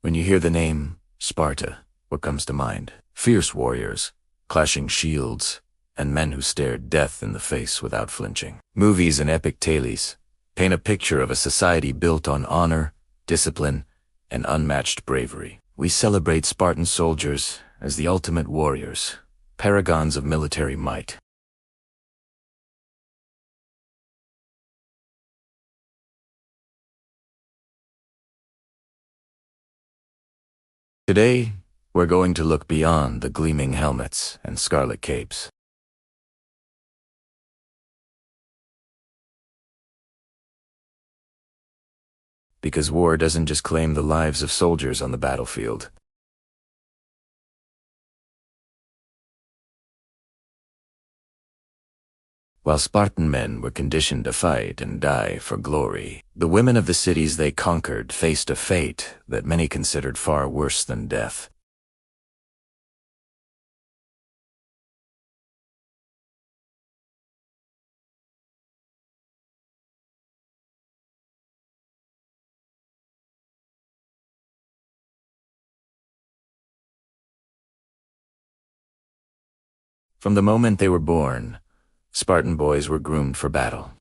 When you hear the name Sparta, what comes to mind? Fierce warriors, clashing shields, and men who stared death in the face without flinching. Movies and epic tales paint a picture of a society built on honor, discipline, and unmatched bravery. We celebrate Spartan soldiers as the ultimate warriors, paragons of military might. Today, we're going to look beyond the gleaming helmets and scarlet capes. Because war doesn't just claim the lives of soldiers on the battlefield. While Spartan men were conditioned to fight and die for glory, the women of the cities they conquered faced a fate that many considered far worse than death. From the moment they were born, Spartan boys were groomed for battle.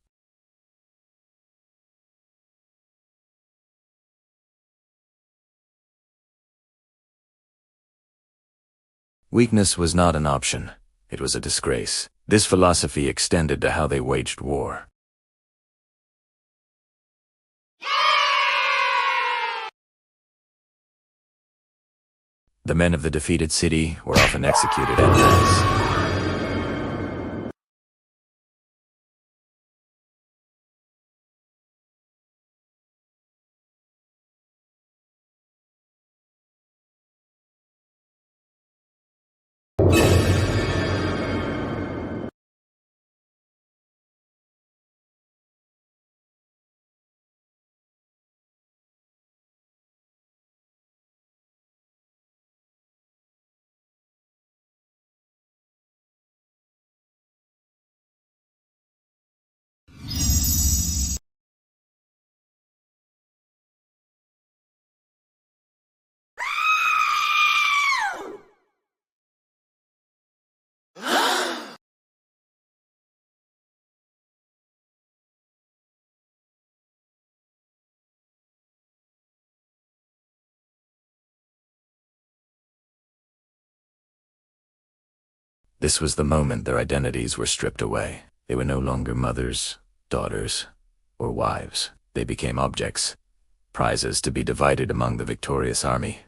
Weakness was not an option, it was a disgrace. This philosophy extended to how they waged war. The men of the defeated city were often executed en masse. This was the moment their identities were stripped away. They were no longer mothers, daughters, or wives. They became objects, prizes to be divided among the victorious army.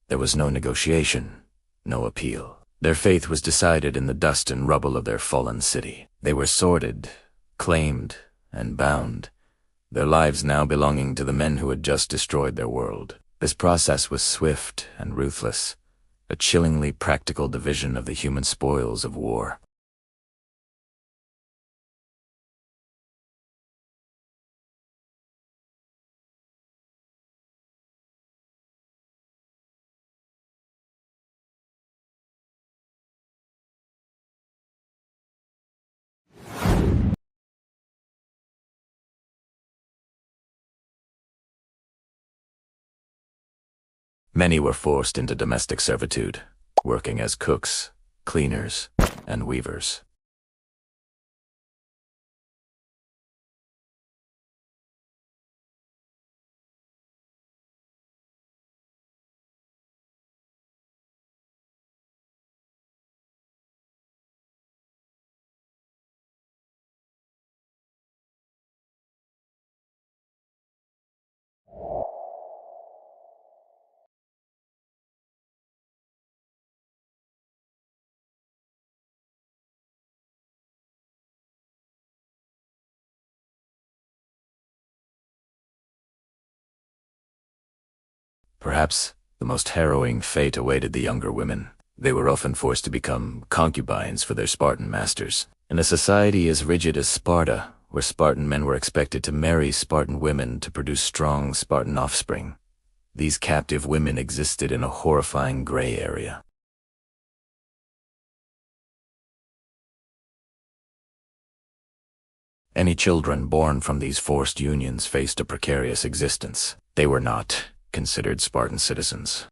There was no negotiation, no appeal. Their fate was decided in the dust and rubble of their fallen city. They were sorted, claimed, and bound, their lives now belonging to the men who had just destroyed their world. This process was swift and ruthless, a chillingly practical division of the human spoils of war. Many were forced into domestic servitude, working as cooks, cleaners, and weavers. Perhaps the most harrowing fate awaited the younger women. They were often forced to become concubines for their Spartan masters. In a society as rigid as Sparta, where Spartan men were expected to marry Spartan women to produce strong Spartan offspring, these captive women existed in a horrifying gray area. Any children born from these forced unions faced a precarious existence. They were not considered Spartan citizens.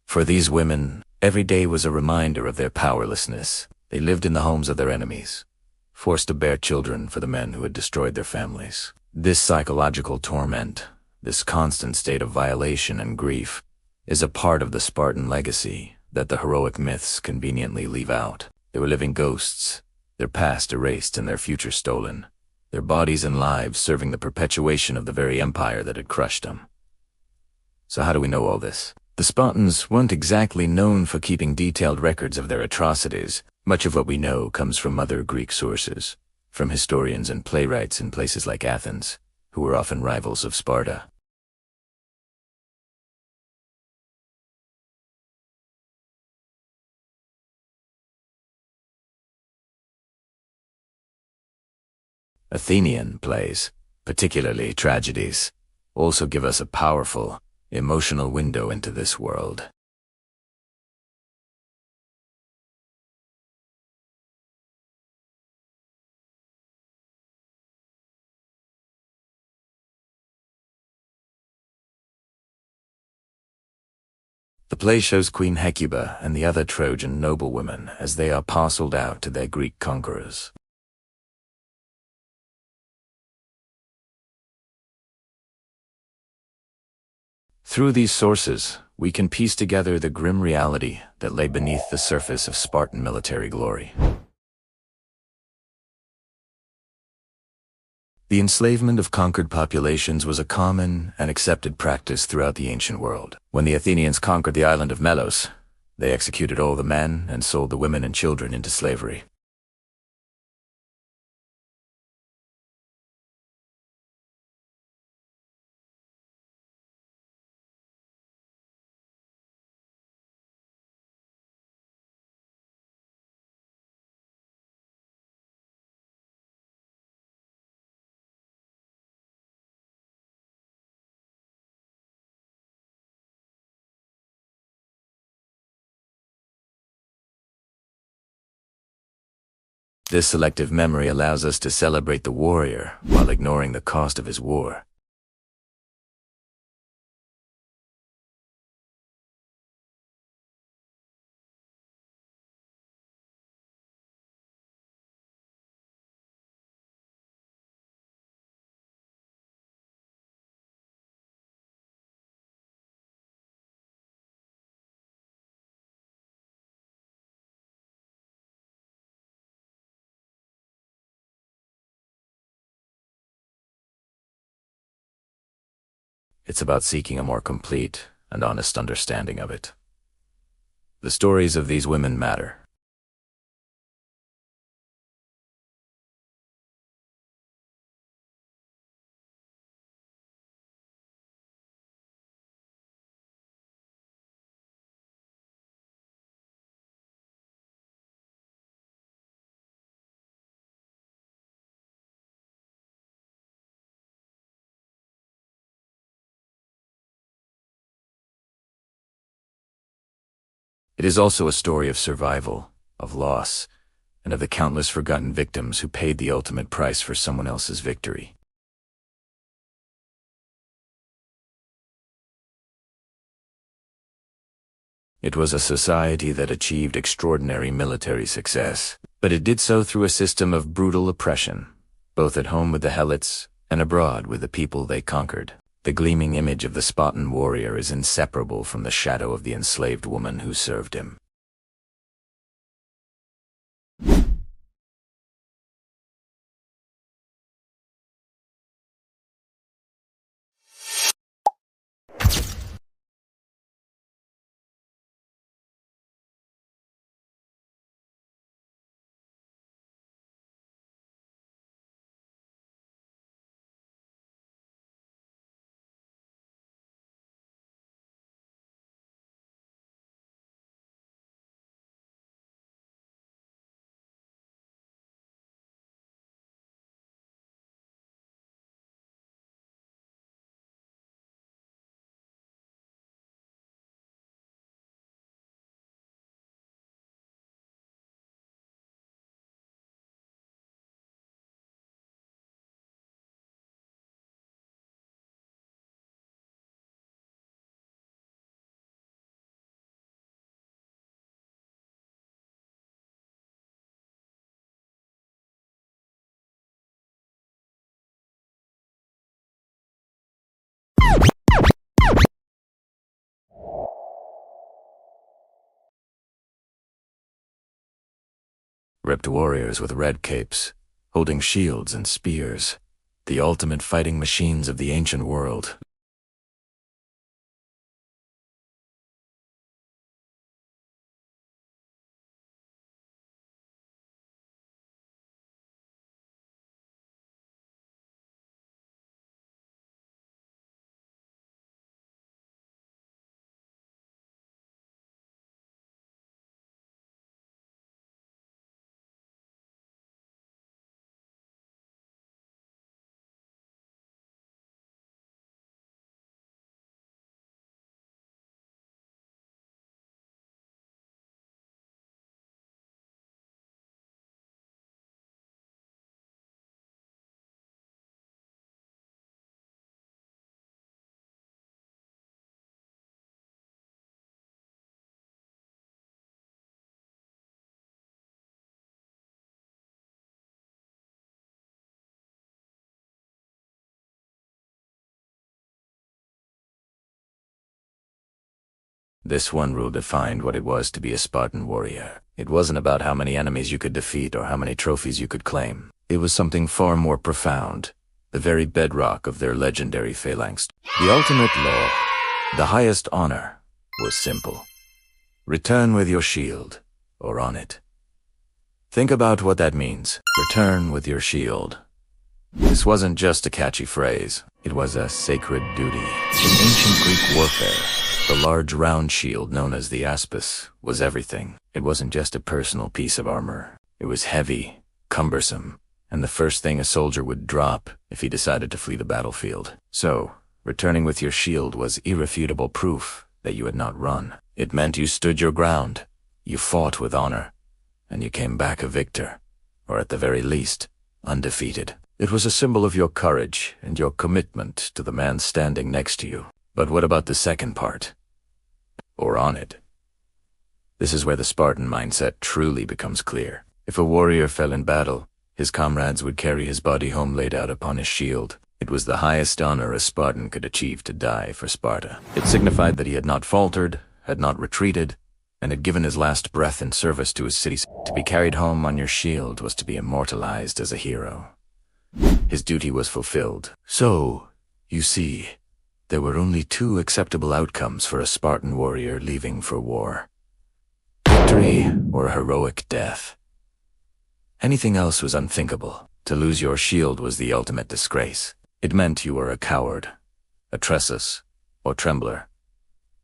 For these women, every day was a reminder of their powerlessness. They lived in the homes of their enemies, forced to bear children for the men who had destroyed their families. This psychological torment, this constant state of violation and grief, is a part of the Spartan legacy that the heroic myths conveniently leave out. They were living ghosts, their past erased and their future stolen, their bodies and lives serving the perpetuation of the very empire that had crushed them. So how do we know all this? The Spartans weren't exactly known for keeping detailed records of their atrocities. Much of what we know comes from other Greek sources, from historians and playwrights in places like Athens, who were often rivals of Sparta. Athenian plays, particularly tragedies, also give us a powerful, emotional window into this world. The play shows Queen Hecuba and the other Trojan noblewomen as they are parceled out to their Greek conquerors. Through these sources, we can piece together the grim reality that lay beneath the surface of Spartan military glory. The enslavement of conquered populations was a common and accepted practice throughout the ancient world. When the Athenians conquered the island of Melos, they executed all the men and sold the women and children into slavery. This selective memory allows us to celebrate the warrior while ignoring the cost of his war. It's about seeking a more complete and honest understanding of it. The stories of these women matter. It is also a story of survival, of loss, and of the countless forgotten victims who paid the ultimate price for someone else's victory. It was a society that achieved extraordinary military success, but it did so through a system of brutal oppression, both at home with the Helots and abroad with the people they conquered. The gleaming image of the Spartan warrior is inseparable from the shadow of the enslaved woman who served him. ripped warriors with red capes, holding shields and spears, the ultimate fighting machines of the ancient world. This one rule defined what it was to be a Spartan warrior. It wasn't about how many enemies you could defeat or how many trophies you could claim. It was something far more profound, the very bedrock of their legendary phalanx. The ultimate law, the highest honor, was simple. Return with your shield, or on it. Think about what that means. Return with your shield. This wasn't just a catchy phrase. It was a sacred duty. In ancient Greek warfare, the large round shield known as the aspis was everything. It wasn't just a personal piece of armor. It was heavy, cumbersome, and the first thing a soldier would drop if he decided to flee the battlefield. So, returning with your shield was irrefutable proof that you had not run. It meant you stood your ground, you fought with honor, and you came back a victor, or at the very least, undefeated. It was a symbol of your courage and your commitment to the man standing next to you. But what about the second part? Or on it? This is where the Spartan mindset truly becomes clear. If a warrior fell in battle, his comrades would carry his body home laid out upon his shield. It was the highest honor a Spartan could achieve to die for Sparta. It signified that he had not faltered, had not retreated, and had given his last breath in service to his city. To be carried home on your shield was to be immortalized as a hero. His duty was fulfilled. So, you see, there were only two acceptable outcomes for a Spartan warrior leaving for war: victory or heroic death. Anything else was unthinkable. To lose your shield was the ultimate disgrace. It meant you were a coward, a tressus, or trembler,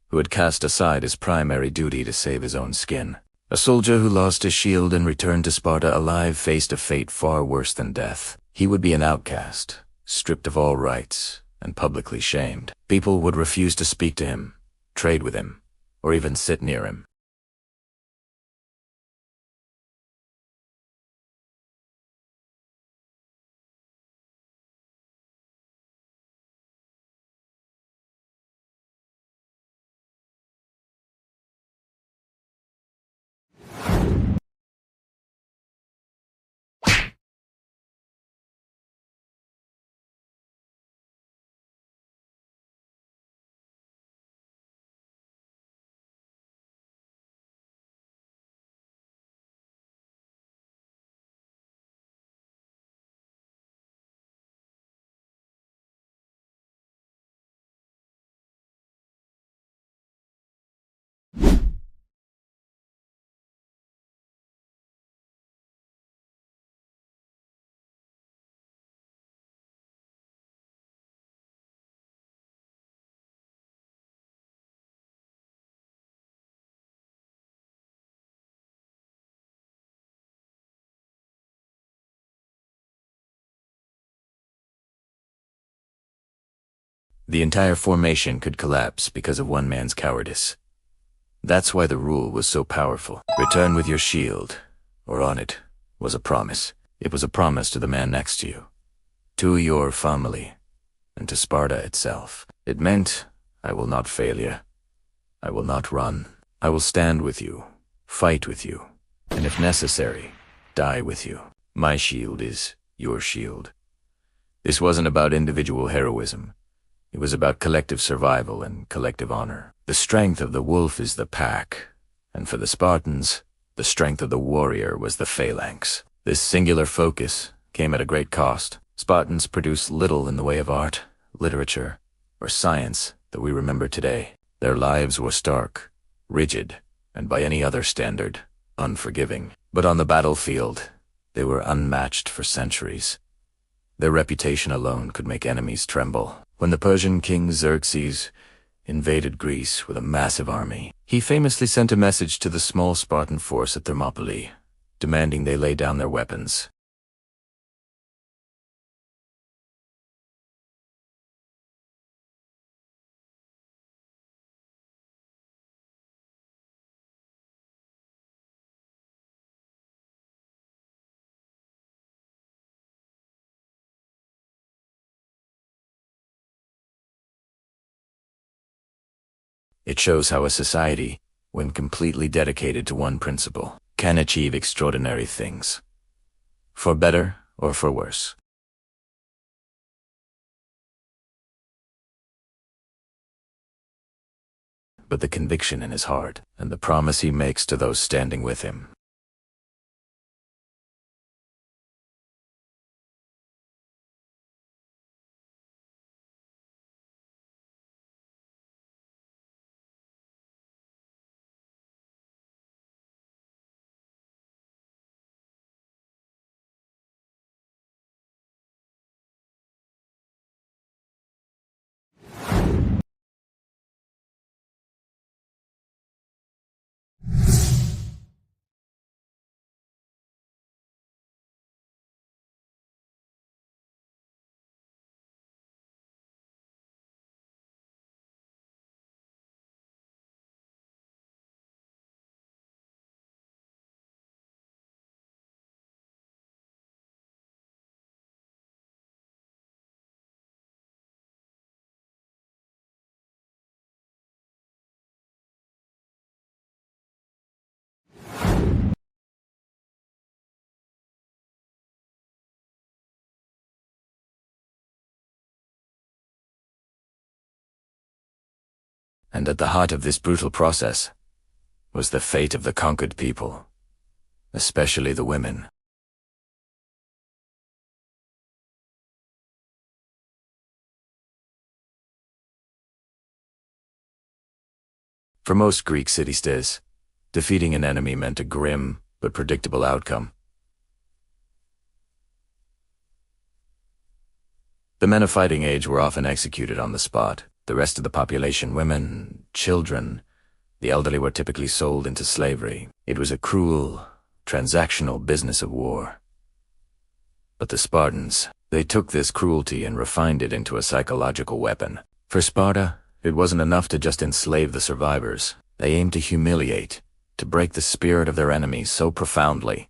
who had cast aside his primary duty to save his own skin. A soldier who lost his shield and returned to Sparta alive faced a fate far worse than death. He would be an outcast, stripped of all rights, and publicly shamed. People would refuse to speak to him, trade with him, or even sit near him. The entire formation could collapse because of one man's cowardice. That's why the rule was so powerful. Return with your shield, or on it, was a promise. It was a promise to the man next to you, to your family, and to Sparta itself. It meant, I will not fail you. I will not run. I will stand with you, fight with you, and if necessary, die with you. My shield is your shield. This wasn't about individual heroism. It was about collective survival and collective honor. The strength of the wolf is the pack, and for the Spartans, The strength of the warrior was the phalanx. This singular focus came at a great cost. Spartans produced little in the way of art, literature, or science that we remember today. Their lives were stark, rigid, and by any other standard, unforgiving. But on the battlefield, they were unmatched for centuries. Their reputation alone could make enemies tremble. When the Persian king Xerxes invaded Greece with a massive army, he famously sent a message to the small Spartan force at Thermopylae, demanding they lay down their weapons. It shows how a society, when completely dedicated to one principle, can achieve extraordinary things, for better or for worse. But the conviction in his heart, and the promise he makes to those standing with him. And at the heart of this brutal process was the fate of the conquered people, especially the women. For most Greek city-states, defeating an enemy meant a grim but predictable outcome. The men of fighting age were often executed on the spot. The rest of the population, women, children, the elderly, were typically sold into slavery. It was a cruel, transactional business of war. But the Spartans, they took this cruelty and refined it into a psychological weapon. For Sparta, it wasn't enough to just enslave the survivors. They aimed to humiliate, to break the spirit of their enemies so profoundly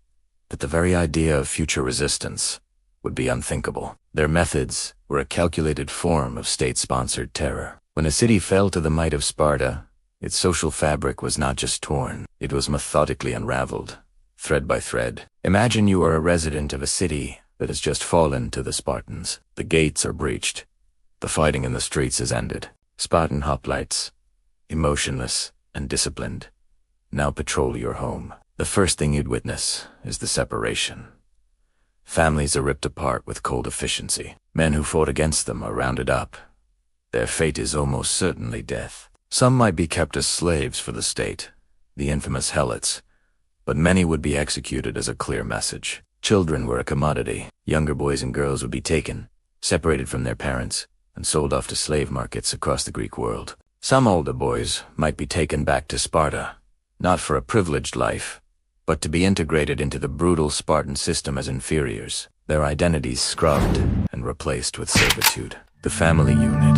that the very idea of future resistance would be unthinkable. Their methods were a calculated form of state-sponsored terror. When a city fell to the might of Sparta, its social fabric was not just torn, it was methodically unraveled, thread by thread. Imagine you are a resident of a city that has just fallen to the Spartans. The gates are breached. The fighting in the streets has ended. Spartan hoplites, emotionless and disciplined, now patrol your home. The first thing you'd witness is the separation. Families are ripped apart with cold efficiency. Men who fought against them are rounded up. Their fate is almost certainly death. Some might be kept as slaves for the state, the infamous helots, but many would be executed as a clear message. Children were a commodity. Younger boys and girls would be taken, separated from their parents, and sold off to slave markets across the Greek world. Some older boys might be taken back to Sparta, not for a privileged life, but to be integrated into the brutal Spartan system as inferiors, their identities scrubbed and replaced with servitude. The family unit,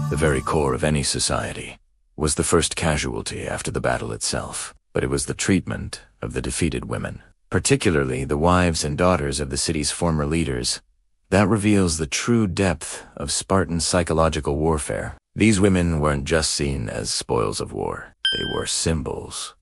the very core of any society, was the first casualty after the battle itself. But it was the treatment of the defeated women, particularly the wives and daughters of the city's former leaders, that reveals the true depth of Spartan psychological warfare. These women weren't just seen as spoils of war, they were symbols.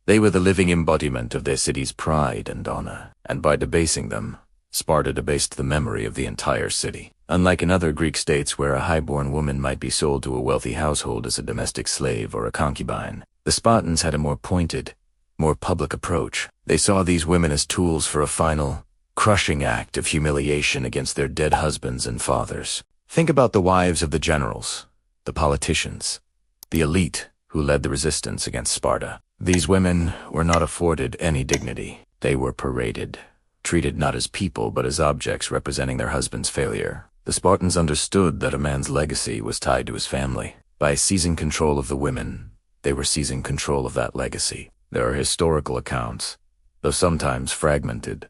They were the living embodiment of their city's pride and honor, and by debasing them, Sparta debased the memory of the entire city. Unlike in other Greek states where a highborn woman might be sold to a wealthy household as a domestic slave or a concubine, the Spartans had a more pointed, more public approach. They saw these women as tools for a final, crushing act of humiliation against their dead husbands and fathers. Think about the wives of the generals, the politicians, the elite who led the resistance against Sparta. These women were not afforded any dignity. They were paraded, treated not as people but as objects representing their husband's failure. The Spartans understood that a man's legacy was tied to his family. By seizing control of the women, they were seizing control of that legacy. There are historical accounts, though sometimes fragmented,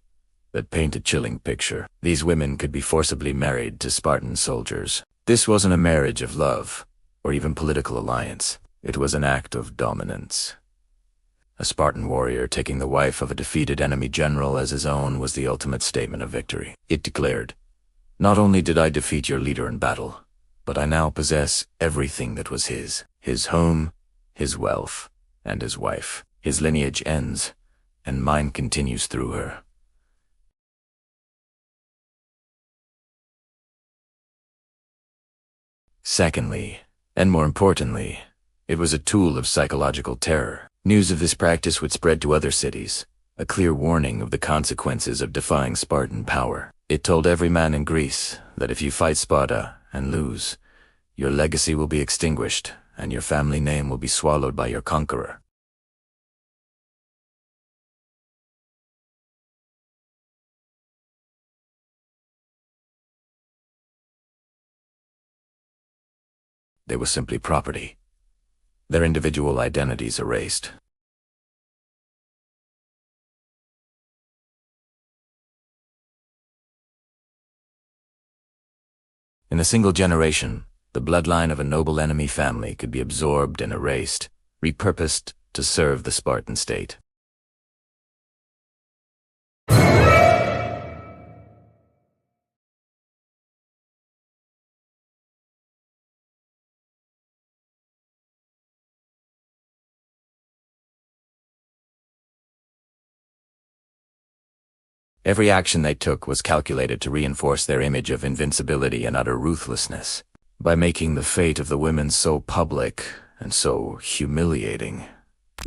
that paint a chilling picture. These women could be forcibly married to Spartan soldiers. This wasn't a marriage of love, or even political alliance. It was an act of dominance. A Spartan warrior taking the wife of a defeated enemy general as his own was the ultimate statement of victory. It declared, "Not only did I defeat your leader in battle, but I now possess everything that was his home, his wealth, and his wife. His lineage ends, and mine continues through her." Secondly, and more importantly, it was a tool of psychological terror. News of this practice would spread to other cities, a clear warning of the consequences of defying Spartan power. It told every man in Greece that if you fight Sparta and lose, your legacy will be extinguished and your family name will be swallowed by your conqueror. They were simply property, their individual identities erased. In a single generation, the bloodline of a noble enemy family could be absorbed and erased, repurposed to serve the Spartan state. Every action they took was calculated to reinforce their image of invincibility and utter ruthlessness. By making the fate of the women so public and so humiliating,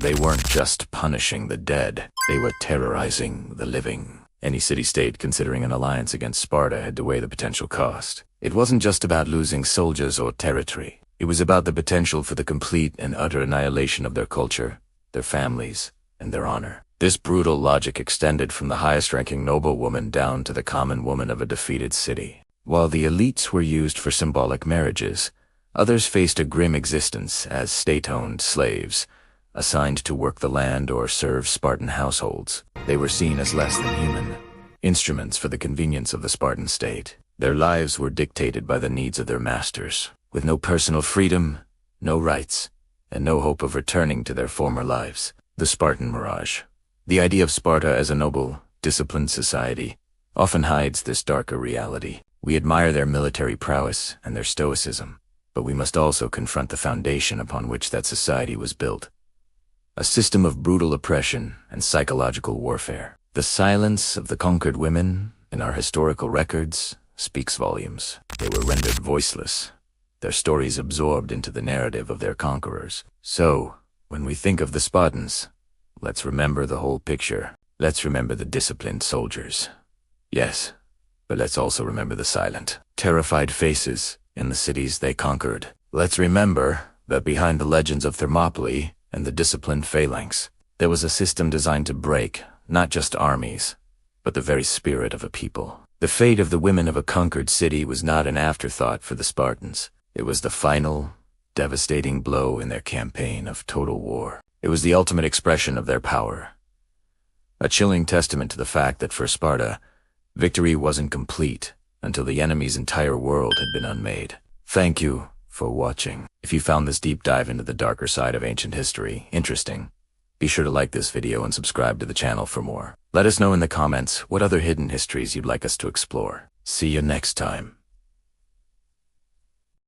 they weren't just punishing the dead, they were terrorizing the living. Any city-state considering an alliance against Sparta had to weigh the potential cost. It wasn't just about losing soldiers or territory. It was about the potential for the complete and utter annihilation of their culture, their families, and their honor. This brutal logic extended from the highest-ranking noblewoman down to the common woman of a defeated city. While the elites were used for symbolic marriages, others faced a grim existence as state-owned slaves, assigned to work the land or serve Spartan households. They were seen as less than human, instruments for the convenience of the Spartan state. Their lives were dictated by the needs of their masters, with no personal freedom, no rights, and no hope of returning to their former lives. The Spartan mirage. The idea of Sparta as a noble, disciplined society often hides this darker reality. We admire their military prowess and their stoicism, but we must also confront the foundation upon which that society was built. A system of brutal oppression and psychological warfare. The silence of the conquered women in our historical records speaks volumes. They were rendered voiceless, their stories absorbed into the narrative of their conquerors. So, when we think of the Spartans, let's remember the whole picture. Let's remember the disciplined soldiers. Yes, but let's also remember the silent, terrified faces in the cities they conquered. Let's remember that behind the legends of Thermopylae and the disciplined phalanx, there was a system designed to break not just armies, but the very spirit of a people. The fate of the women of a conquered city was not an afterthought for the Spartans. It was the final, devastating blow in their campaign of total war. It was the ultimate expression of their power. A chilling testament to the fact that for Sparta, victory wasn't complete until the enemy's entire world had been unmade. Thank you for watching. If you found this deep dive into the darker side of ancient history interesting, be sure to like this video and subscribe to the channel for more. Let us know in the comments what other hidden histories you'd like us to explore. See you next time.